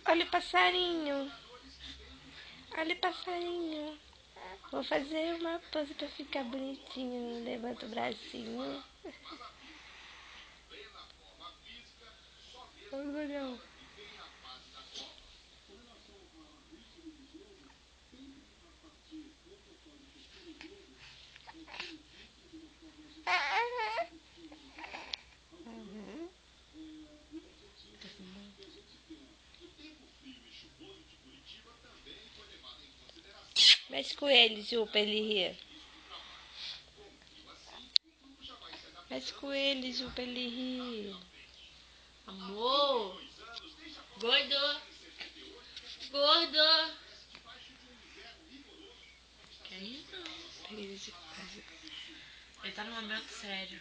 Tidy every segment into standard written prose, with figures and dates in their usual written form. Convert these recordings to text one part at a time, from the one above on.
Olha o passarinho. Olha o passarinho. Vou fazer uma pose pra ficar bonitinho. Levanta o bracinho. Olha. Mexe com ele, Ju, pra ele rir. Mexe com ele, Ju, pra ele rir. Amor. Gordo. Gordo. Que isso? Ele tá num momento sério.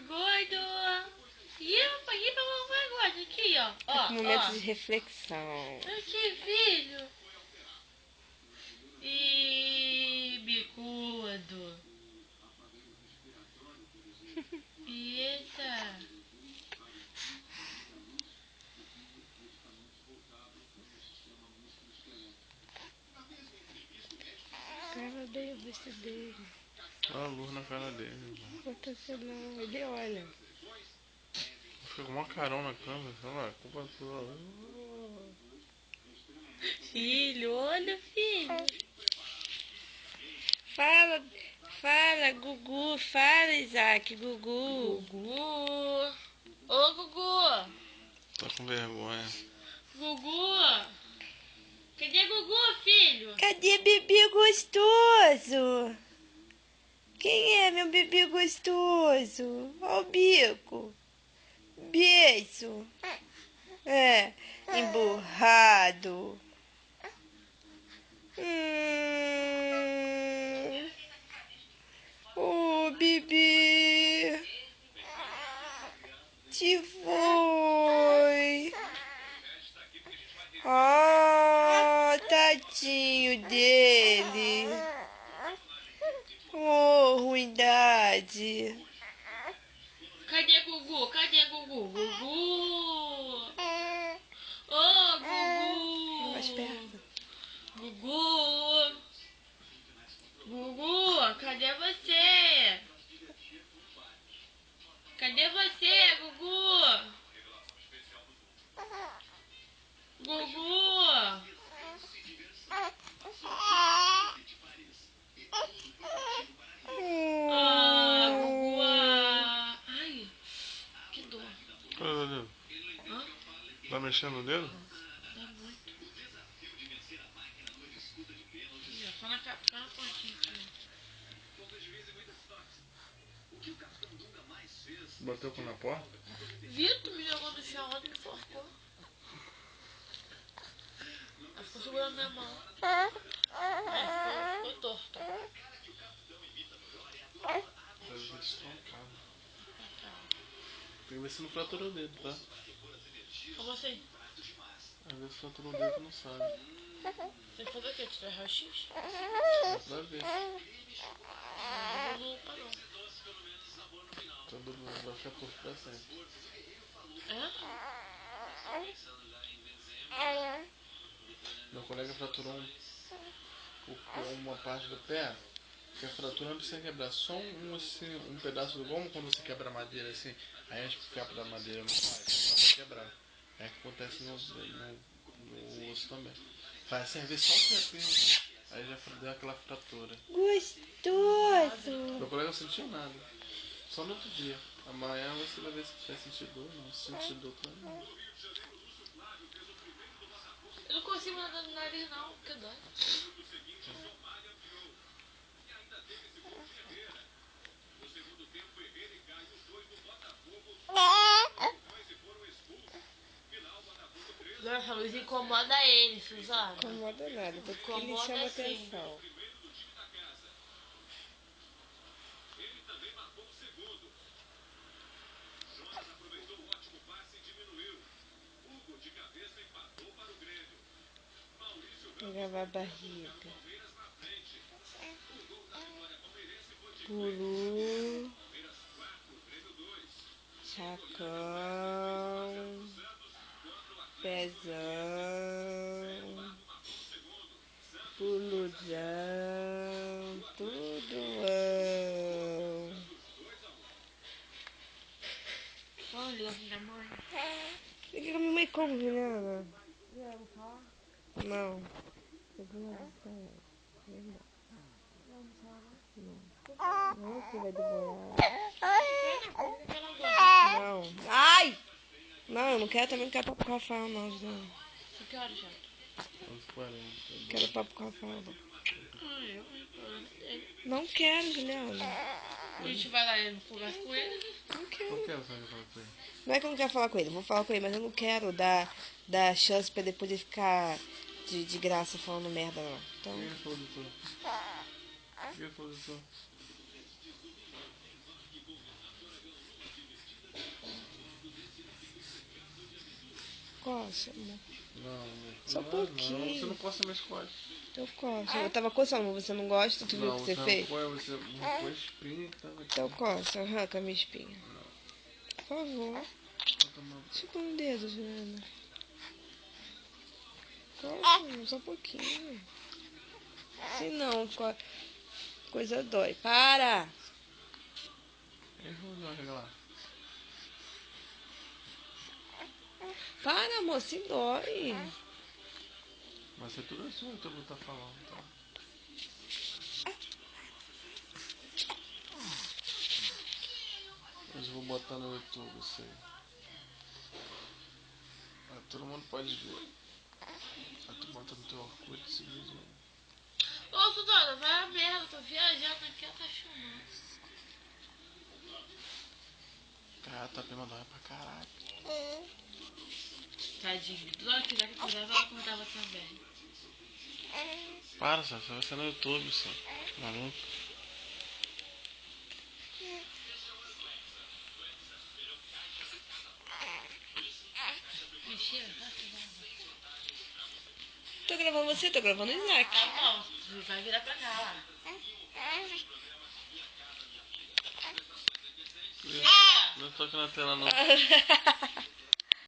Gordo. Ih, pra mamãe, gordo. Aqui, ó. Ó, Momento ó. de reflexão. Aqui, filho. Ih, bicudo. Eita. Grava bem o rosto dele. Olha a luz na cara dele. Não aconteceu não, ele olha. Fica com uma carão na câmera, sei lá, culpa tua. Filho, olha, filho. Fala, Gugu, fala, Isaac, Gugu. Gugu. Ô, Gugu. Tá com vergonha. Gugu. Cadê Gugu, filho? Cadê bebê gostoso? Quem é meu bebê gostoso? Ó o bico. Beijo. É, emburrado. Oh, bebê. Te foi. Oh, tadinho dele. Oh, ruindade. Cadê Gugu? Cadê Gugu? Gugu. Ô, Mais Gugu. perto. Gugu. Gugu, cadê você? Cadê você, Gugu? Gugu. Ah, Gugu. Ai, que dor. Olha o dedo. Hã? Tá mexendo o dedo? Dá muito. Ih, só na pontinha aqui. Bateu com na porta? Vitor me jogou no chão ontem e me forcou. Ela ficou segurando minha mão. Ficou torto. Deve ter destroncado. Tem que ver se não fraturou o dedo, tá? Como assim? Às vezes fraturou o dedo e não sabe. Tem que fazer o quê? Tirar raio-x? Dá pra ver. Não vou lupa, não. Todo mundo vai ficar torto pra sempre. É? Meu colega fraturou uma parte do pé, que a fratura não precisa quebrar, só assim, um pedaço do gomo quando você quebra madeira assim, aí a gente quebra a madeira não faz, só pra quebrar. É que acontece no osso também. Faz assim, às vezes só um tempinho, aí já deu aquela fratura. Gostoso. Meu colega não sentiu nada, só no outro dia. Amanhã você vai ver se vai sentir dor, não. Se sentir dor, tá não. Eu não consigo andar no nariz, não, porque dói. Essa luz incomoda ele, Suzana. Incomoda nada, porque ele Incomoda chama sim. atenção. Gravar a barriga. Guru. Chacão. pezão, puluzão, tudo ão. Vamos ligar pra minha mãe. Liga com a minha mãe como, Juliana? Não. Não, que vai demorar. Não. Ai! Não, eu não quero também, não quero papo com o Rafael, não, Juliana. Que horas já? 11h40. Quero papo com o Rafael, não. Ai, Não quero, Juliana. a gente vai lá e conversa com ele. Não quero. Por que você vai falar com ele? Não é que eu não quero falar com ele, eu vou falar com ele, mas eu não quero dar chance pra depois ele ficar de graça falando merda, não. Então, Quem falou de tu? Quem falou de tu? coça, amor. Não, Só um não, pouquinho. você não coça minhas costas. Então coça. Eu tava coçando, mas você não gosta? Tu viu o que você fez? Você arrancou a espinha que tava aqui. Então coça, arranca a minha espinha. Por favor. Segura um dedo, Juliana. Coça, só um pouquinho. Se não, coisa dói. Para! Olha lá. Para, amor, se dói. Mas é tudo assim o que tu tá falando, tá? Mas eu vou botar no YouTube isso aí. Ah, todo mundo pode ver. Aí tu bota no teu Orkut esse vídeo aí. Ô, Sudora, vai a merda, tô viajando aqui, ela tá filmando. Cara, tá bem mandando pra caralho. Tadinho, toda hora que quiser que eu quiser, ela acordava também. Para, só vai ser no YouTube, só. Maluco. Mentira, tá tudo. Tô gravando você, tô gravando o Isaac. Tá bom, tu vai virar pra cá lá. Não tô aqui na tela não.